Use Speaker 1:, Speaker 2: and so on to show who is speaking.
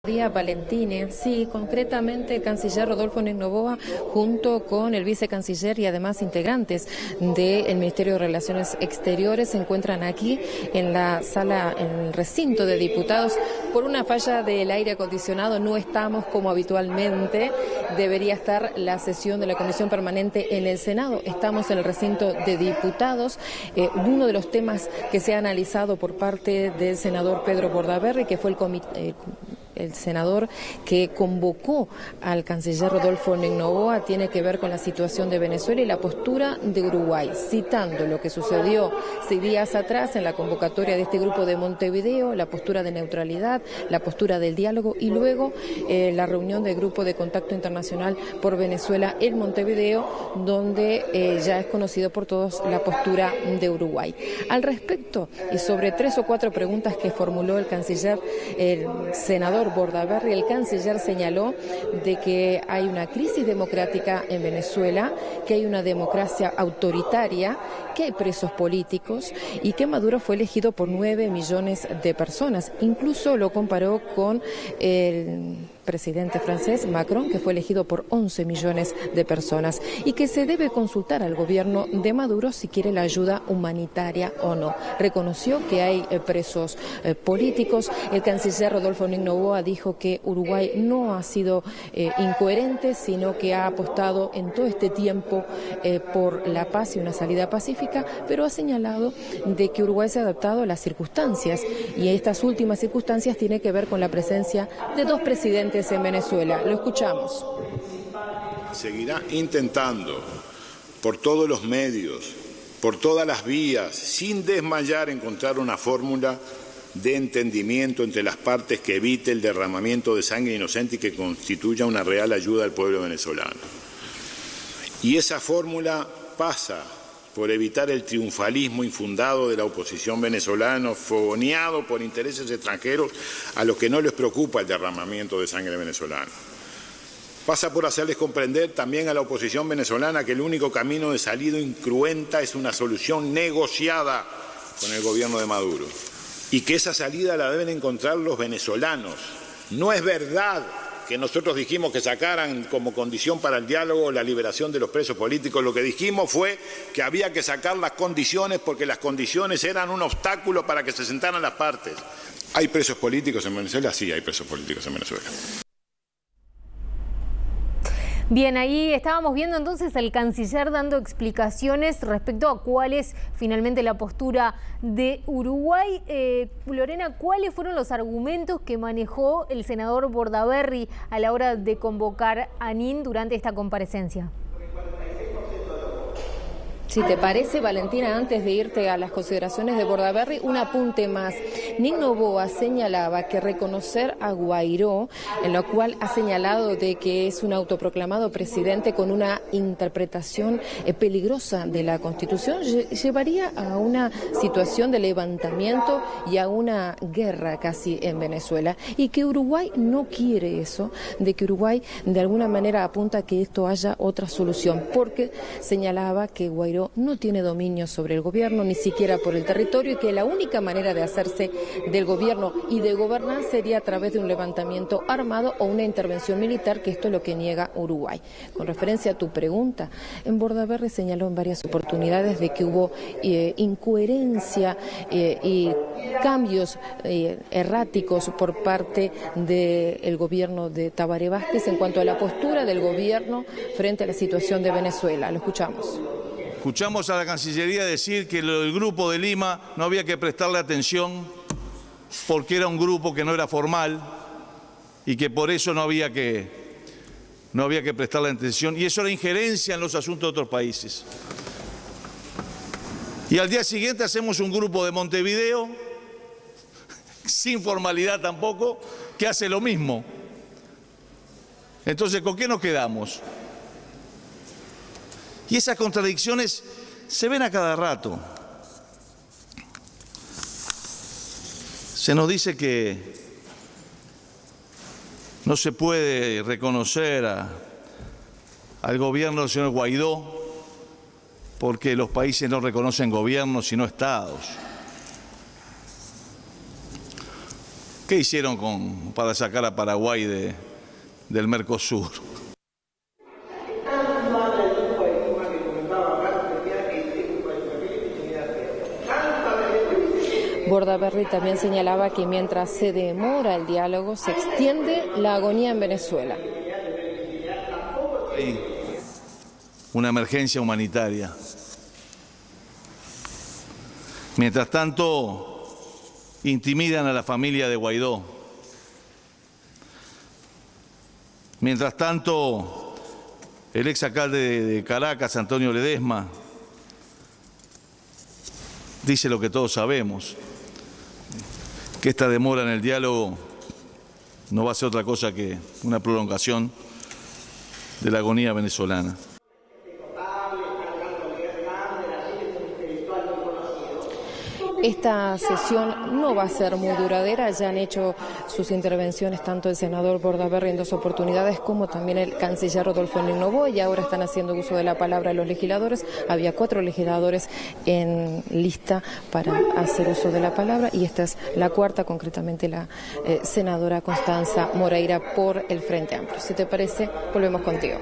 Speaker 1: Valentine, sí, concretamente el canciller Rodolfo Negnoboa junto con el vicecanciller y además integrantes del Ministerio de Relaciones Exteriores se encuentran aquí en la sala, en el recinto de diputados. Por una falla del aire acondicionado no estamos como habitualmente debería estar la sesión de la Comisión Permanente en el Senado. Estamos en el recinto de diputados. Uno de los temas que se ha analizado por parte del senador Pedro Bordaberry, que fue el senador que convocó al canciller Rodolfo Negnoboa, tiene que ver con la situación de Venezuela y la postura de Uruguay, citando lo que sucedió 6 días atrás en la convocatoria de este grupo de Montevideo, la postura de neutralidad, la postura del diálogo y luego la reunión del Grupo de Contacto Internacional por Venezuela en Montevideo, donde ya es conocido por todos la postura de Uruguay. Al respecto, y sobre 3 o 4 preguntas que formuló el canciller, el senador Bordaberry, el canciller señaló de que hay una crisis democrática en Venezuela, que hay una democracia autoritaria, que hay presos políticos y que Maduro fue elegido por 9 millones de personas. Incluso lo comparó con el presidente francés Macron, que fue elegido por 11 millones de personas, y que se debe consultar al gobierno de Maduro si quiere la ayuda humanitaria o no. Reconoció que hay presos políticos. El canciller Rodolfo Negnoboa dijo que Uruguay no ha sido incoherente, sino que ha apostado en todo este tiempo por la paz y una salida pacífica, pero ha señalado de que Uruguay se ha adaptado a las circunstancias, y estas últimas circunstancias tienen que ver con la presencia de 2 presidentes en Venezuela. Lo escuchamos.
Speaker 2: Seguirá intentando por todos los medios, por todas las vías, sin desmayar, encontrar una fórmula de entendimiento entre las partes que evite el derramamiento de sangre inocente y que constituya una real ayuda al pueblo venezolano. Y esa fórmula pasa por evitar el triunfalismo infundado de la oposición venezolana, fogoneado por intereses extranjeros a los que no les preocupa el derramamiento de sangre venezolana. Pasa por hacerles comprender también a la oposición venezolana que el único camino de salida incruenta es una solución negociada con el gobierno de Maduro y que esa salida la deben encontrar los venezolanos. No es verdad que nosotros dijimos que sacaran como condición para el diálogo la liberación de los presos políticos. Lo que dijimos fue que había que sacar las condiciones porque las condiciones eran un obstáculo para que se sentaran las partes. ¿Hay presos políticos en Venezuela? Sí, hay presos políticos en Venezuela.
Speaker 3: Bien, ahí estábamos viendo entonces al canciller dando explicaciones respecto a cuál es finalmente la postura de Uruguay. Lorena, ¿cuáles fueron los argumentos que manejó el senador Bordaberry a la hora de convocar a NIN durante esta comparecencia?
Speaker 1: Si te parece, Valentina, antes de irte a las consideraciones de Bordaberry, un apunte más. Negnoboa señalaba que reconocer a Guaidó, en lo cual ha señalado de que es un autoproclamado presidente con una interpretación peligrosa de la Constitución, llevaría a una situación de levantamiento y a una guerra casi en Venezuela. Y que Uruguay no quiere eso, de que Uruguay de alguna manera apunta a que esto haya otra solución, porque señalaba que Guaidó no tiene dominio sobre el gobierno, ni siquiera por el territorio, y que la única manera de hacerse del gobierno y de gobernar sería a través de un levantamiento armado o una intervención militar, que esto es lo que niega Uruguay. Con referencia a tu pregunta, en Bordaberry señaló en varias oportunidades de que hubo incoherencia y cambios erráticos por parte del gobierno de Tabaré Vázquez en cuanto a la postura del gobierno frente a la situación de Venezuela. Lo escuchamos.
Speaker 4: Escuchamos a la Cancillería decir que el grupo de Lima no había que prestarle atención porque era un grupo que no era formal y que por eso no había que prestarle atención, y eso era injerencia en los asuntos de otros países. Y al día siguiente hacemos un grupo de Montevideo, sin formalidad tampoco, que hace lo mismo. Entonces, ¿con qué nos quedamos? Y esas contradicciones se ven a cada rato. Se nos dice que no se puede reconocer al gobierno del señor Guaidó porque los países no reconocen gobiernos sino estados. ¿Qué hicieron para sacar a Paraguay del Mercosur?
Speaker 1: Bordaberry también señalaba que mientras se demora el diálogo, se extiende la agonía en Venezuela.
Speaker 4: Hay una emergencia humanitaria. Mientras tanto, intimidan a la familia de Guaidó. Mientras tanto, el exalcalde de Caracas, Antonio Ledesma, dice lo que todos sabemos, que esta demora en el diálogo no va a ser otra cosa que una prolongación de la agonía venezolana.
Speaker 1: Esta sesión no va a ser muy duradera, ya han hecho sus intervenciones tanto el senador Bordaberry en 2 oportunidades como también el canciller Rodolfo Noboa, y ahora están haciendo uso de la palabra los legisladores. Había 4 legisladores en lista para hacer uso de la palabra y esta es la 4ª, concretamente la senadora Constanza Moreira por el Frente Amplio. Si te parece, volvemos contigo.